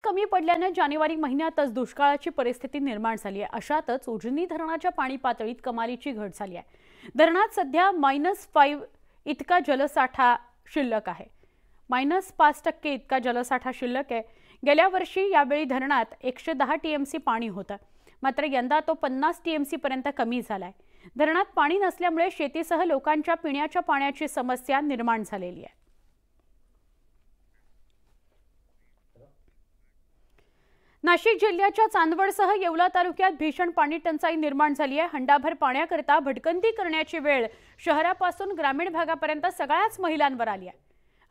कमी पडल्याने जानेवारी महिन्यातच दुष्काळाची परिस्थिती निर्माण झाली आहे। अशातच उजनी धरणाच्या पाणी पातळीत कमालीची घट झाली आहे। धरणात सध्या -5 इतका जलसाठा शिल्लक आहे। -5% इतका जलसाठा शिल्लक आहे। गेल्या वर्षी यावेळी धरणात 110 टीएमसी पाणी होतं, मात्र यंदा तो 50 टीएमसी पर्यंत कमी झालाय। धरणात पाणी नसल्यामुळे शेतीसह लोकांच्या पिण्याच्या पाण्याची समस्या निर्माण झालेली आहे। नाशिक जिल्ह्याच्या चांदवडसह येवला तालुक्यात भीषण पाणी टंचाई निर्माण झाली आहे। हंडाभर पाण्याकरता भटकंती करण्याची वेळ शहरापासून ग्रामीण भागापर्यंत सगळ्याच महिलांवर आली आहे।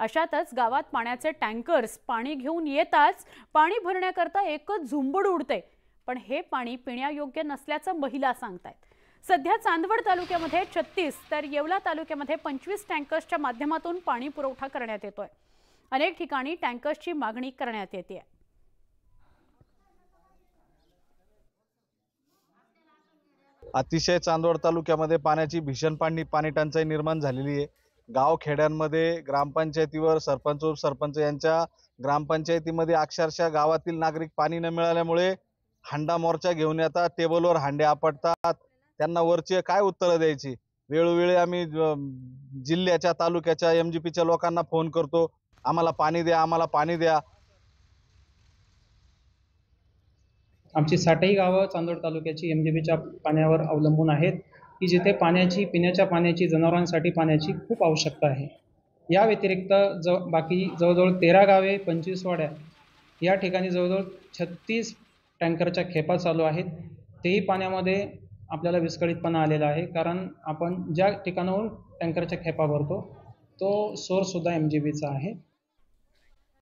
अशातच गावात पाण्याचे टँकर्स पाणी घेऊन येताच पाणी भरण्याकरता एकच झुंबड उडते, पण हे पाणी पिण्यायोग्य नसल्याचं महिला सांगतायत। सध्या चांदवड तालुक्यामध्ये 36 तर येवला तालुक्यामध्ये 25 टँकर्सच्या माध्यमातून पाणी पुरवठा करण्यात येतोय। अनेक ठिकाणी टँकर्सची मागणी करण्यात येते। अतिशय चांदवड तालुक्यामध्ये पाण्याची भीषण पाणी टंचाई निर्माण झालेली आहे। गाव खेड्यांमध्ये ग्रामपंचायतीवर सरपंच यांच्या ग्रामपंचायतीमध्ये अक्षरशः गावातील नागरिक पाणी न मिळाल्यामुळे हंडा मोर्चा घेऊन येतात, टेबलवर हांडे आपटतात। त्यांना वरचे काय उत्तर द्यायची। वेळोवेळी आम्ही जिल्ह्याच्या तालुक्याच्या एमजीपीच्या लोकांना फोन करतो, आम्हाला पाणी द्या, आम्हाला पाणी द्या। आमची 60ही गावं चांदवड तालुक्याची एमजीबीच्या पाण्यावर अवलंबून आहेत, की जिथे पिण्याच्या पाण्याची जनावरांसाठी पाण्याची खूप आवश्यकता आहे। या व्यतिरिक्त बाकी जवळजवळ 13 गावे 25 वाड्या या ठिकाणी जवळजवळ 36 टँकरच्या खेपा चालू आहेत। तेही पाण्यामध्ये आपल्याला विस्कळीतपणा आलेला आहे, कारण आपण ज्या ठिकाणाहून टँकरच्या खेपा भरतो तो सोर्स सुद्धा एमजीबीचा आहे।